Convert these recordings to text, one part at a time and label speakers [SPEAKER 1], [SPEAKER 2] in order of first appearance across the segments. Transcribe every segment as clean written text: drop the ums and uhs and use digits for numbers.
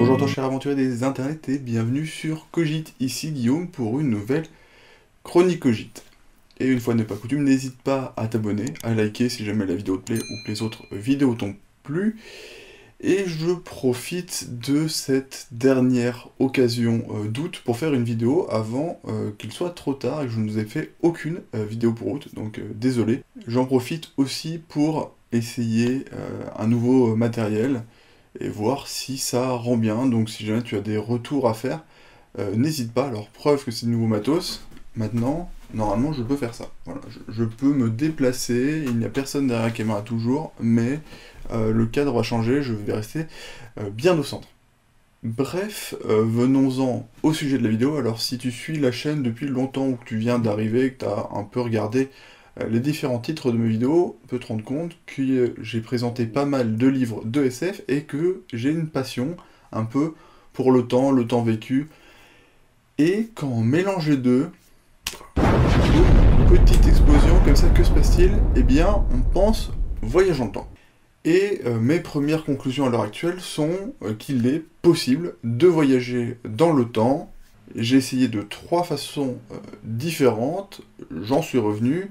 [SPEAKER 1] Bonjour toi cher aventurier des internets et bienvenue sur Cogite, ici Guillaume pour une nouvelle chronique Cogite. Et une fois n'est pas coutume, n'hésite pas à t'abonner, à liker si jamais la vidéo te plaît ou que les autres vidéos t'ont plu. Et je profite de cette dernière occasion d'août pour faire une vidéo avant qu'il soit trop tard et que je ne vous ai fait aucune vidéo pour août, donc désolé. J'en profite aussi pour essayer un nouveau matériel et voir si ça rend bien. Donc si jamais tu as des retours à faire, n'hésite pas. Alors preuve que c'est de nouveau matos, maintenant, normalement je peux faire ça. Voilà, je peux me déplacer, il n'y a personne derrière la caméra toujours, mais le cadre va changer, je vais rester bien au centre. Bref, venons-en au sujet de la vidéo. Alors si tu suis la chaîne depuis longtemps ou que tu viens d'arriver, que tu as un peu regardé les différents titres de mes vidéos, tu peux te rendre compte que j'ai présenté pas mal de livres de SF et que j'ai une passion un peu pour le temps vécu. Et quand on mélange les deux, petite explosion comme ça, que se passe-t-il? Eh bien, on pense voyage dans le temps. Et mes premières conclusions à l'heure actuelle sont qu'il est possible de voyager dans le temps. J'ai essayé de 3 façons différentes, j'en suis revenu.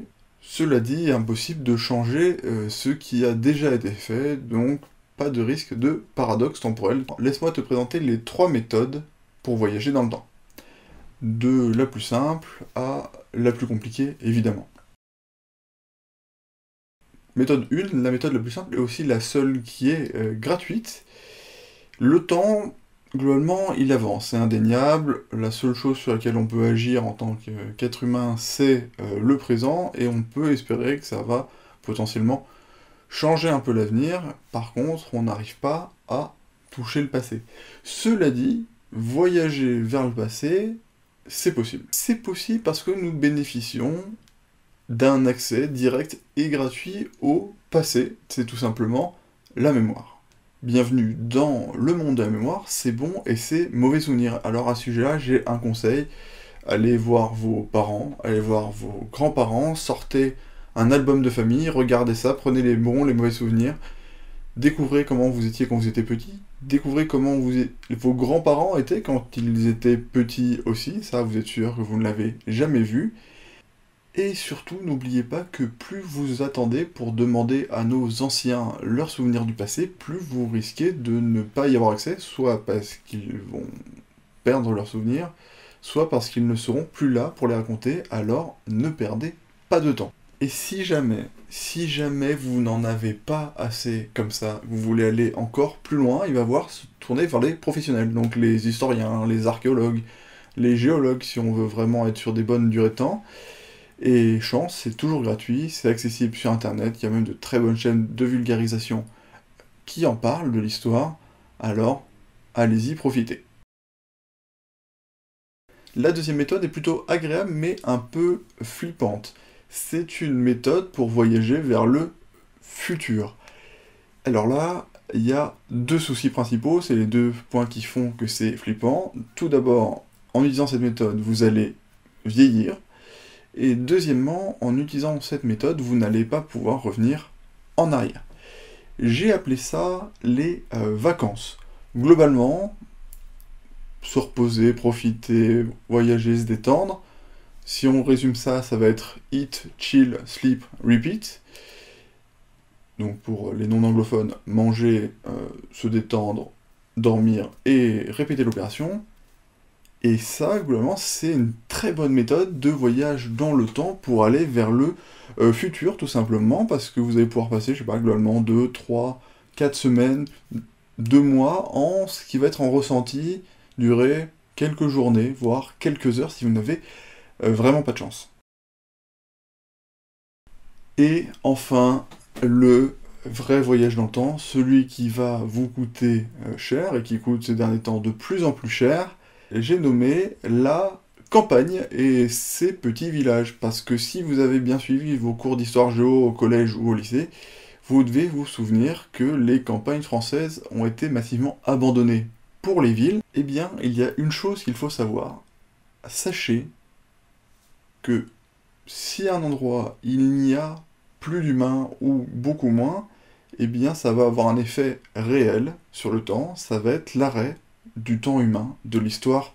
[SPEAKER 1] Cela dit, il est impossible de changer ce qui a déjà été fait, donc pas de risque de paradoxe temporel. Laisse-moi te présenter les 3 méthodes pour voyager dans le temps. De la plus simple à la plus compliquée, évidemment. Méthode 1, la méthode la plus simple, et aussi la seule qui est gratuite. Le temps, globalement, il avance, c'est indéniable. La seule chose sur laquelle on peut agir en tant qu'être humain, c'est le présent, et on peut espérer que ça va potentiellement changer un peu l'avenir. Par contre, on n'arrive pas à toucher le passé. Cela dit, voyager vers le passé, c'est possible. C'est possible parce que nous bénéficions d'un accès direct et gratuit au passé. C'est tout simplement la mémoire. Bienvenue dans le monde de la mémoire, c'est bon et c'est mauvais souvenirs. Alors à ce sujet-là, j'ai un conseil. Allez voir vos parents, allez voir vos grands-parents, sortez un album de famille, regardez ça, prenez les bons, les mauvais souvenirs, découvrez comment vous étiez quand vous étiez petit, découvrez comment vos grands-parents étaient quand ils étaient petits aussi, ça vous êtes sûr que vous ne l'avez jamais vu. Et surtout, n'oubliez pas que plus vous attendez pour demander à nos anciens leurs souvenirs du passé, plus vous risquez de ne pas y avoir accès, soit parce qu'ils vont perdre leurs souvenirs, soit parce qu'ils ne seront plus là pour les raconter, alors ne perdez pas de temps. Et si jamais vous n'en avez pas assez comme ça, vous voulez aller encore plus loin, il va falloir se tourner vers les professionnels, donc les historiens, les archéologues, les géologues, si on veut vraiment être sur des bonnes durées de temps. Et chance, c'est toujours gratuit, c'est accessible sur internet, il y a même de très bonnes chaînes de vulgarisation qui en parlent de l'histoire, alors allez-y, profitez. La deuxième méthode est plutôt agréable mais un peu flippante. C'est une méthode pour voyager vers le futur. Alors là, il y a 2 soucis principaux, c'est les 2 points qui font que c'est flippant. Tout d'abord, en utilisant cette méthode, vous allez vieillir. Et deuxièmement, en utilisant cette méthode, vous n'allez pas pouvoir revenir en arrière. J'ai appelé ça les vacances. Globalement, se reposer, profiter, voyager, se détendre. Si on résume ça, ça va être eat, chill, sleep, repeat. Donc pour les non-anglophones, manger, se détendre, dormir et répéter l'opération. Et ça, globalement, c'est une très bonne méthode de voyage dans le temps pour aller vers le futur, tout simplement, parce que vous allez pouvoir passer, je sais pas, globalement 2, 3, 4 semaines, 2 mois, en ce qui va être en ressenti, durer quelques journées, voire quelques heures, si vous n'avez vraiment pas de chance. Et enfin, le vrai voyage dans le temps, celui qui va vous coûter cher, et qui coûte ces derniers temps de plus en plus cher, j'ai nommé la campagne et ses petits villages, parce que si vous avez bien suivi vos cours d'histoire géo au collège ou au lycée, vous devez vous souvenir que les campagnes françaises ont été massivement abandonnées pour les villes. Eh bien, il y a une chose qu'il faut savoir. Sachez que si à un endroit il n'y a plus d'humains ou beaucoup moins, eh bien ça va avoir un effet réel sur le temps, ça va être l'arrêt du temps humain, de l'histoire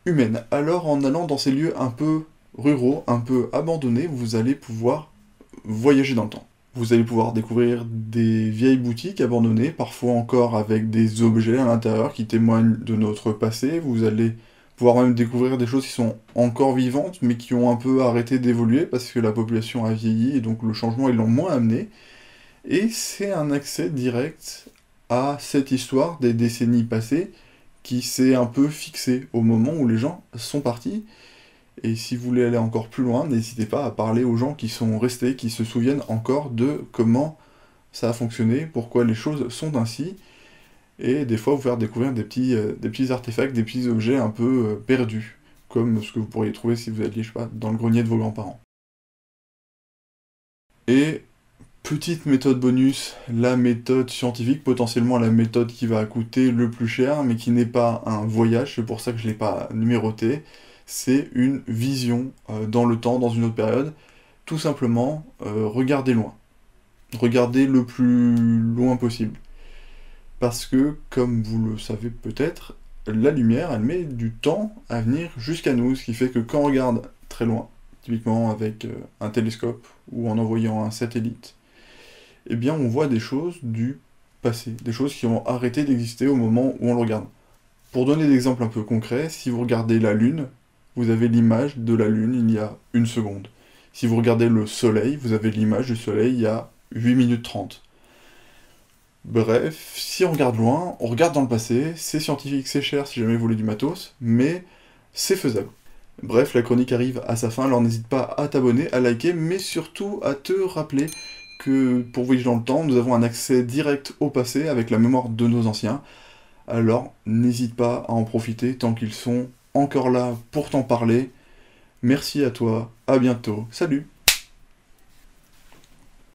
[SPEAKER 1] humaine. Alors en allant dans ces lieux un peu ruraux, un peu abandonnés, vous allez pouvoir voyager dans le temps. Vous allez pouvoir découvrir des vieilles boutiques abandonnées, parfois encore avec des objets à l'intérieur qui témoignent de notre passé. Vous allez pouvoir même découvrir des choses qui sont encore vivantes, mais qui ont un peu arrêté d'évoluer parce que la population a vieilli et donc le changement ils l'ont moins amené. Et c'est un accès direct à cette histoire des décennies passées qui s'est un peu fixée au moment où les gens sont partis. Et si vous voulez aller encore plus loin, n'hésitez pas à parler aux gens qui sont restés, qui se souviennent encore de comment ça a fonctionné, pourquoi les choses sont ainsi, et des fois vous faire découvrir des petits artefacts, des petits objets un peu perdus, comme ce que vous pourriez trouver si vous alliez, je sais pas, dans le grenier de vos grands-parents. Et petite méthode bonus, la méthode scientifique, potentiellement la méthode qui va coûter le plus cher, mais qui n'est pas un voyage, c'est pour ça que je ne l'ai pas numéroté, c'est une vision dans le temps, dans une autre période. Tout simplement, regardez loin. Regardez le plus loin possible. Parce que, comme vous le savez peut-être, la lumière, elle met du temps à venir jusqu'à nous, ce qui fait que quand on regarde très loin, typiquement avec un télescope ou en envoyant un satellite, eh bien on voit des choses du passé, des choses qui ont arrêté d'exister au moment où on le regarde. Pour donner des exemples un peu concrets, si vous regardez la Lune, vous avez l'image de la Lune il y a 1 seconde. Si vous regardez le Soleil, vous avez l'image du Soleil il y a 8 minutes 30. Bref, si on regarde loin, on regarde dans le passé, c'est scientifique, c'est cher si jamais vous voulez du matos, mais c'est faisable. Bref, la chronique arrive à sa fin, alors n'hésite pas à t'abonner, à liker, mais surtout à te rappeler que pour voyager dans le temps, nous avons un accès direct au passé avec la mémoire de nos anciens. Alors n'hésite pas à en profiter tant qu'ils sont encore là pour t'en parler. Merci à toi, à bientôt, salut!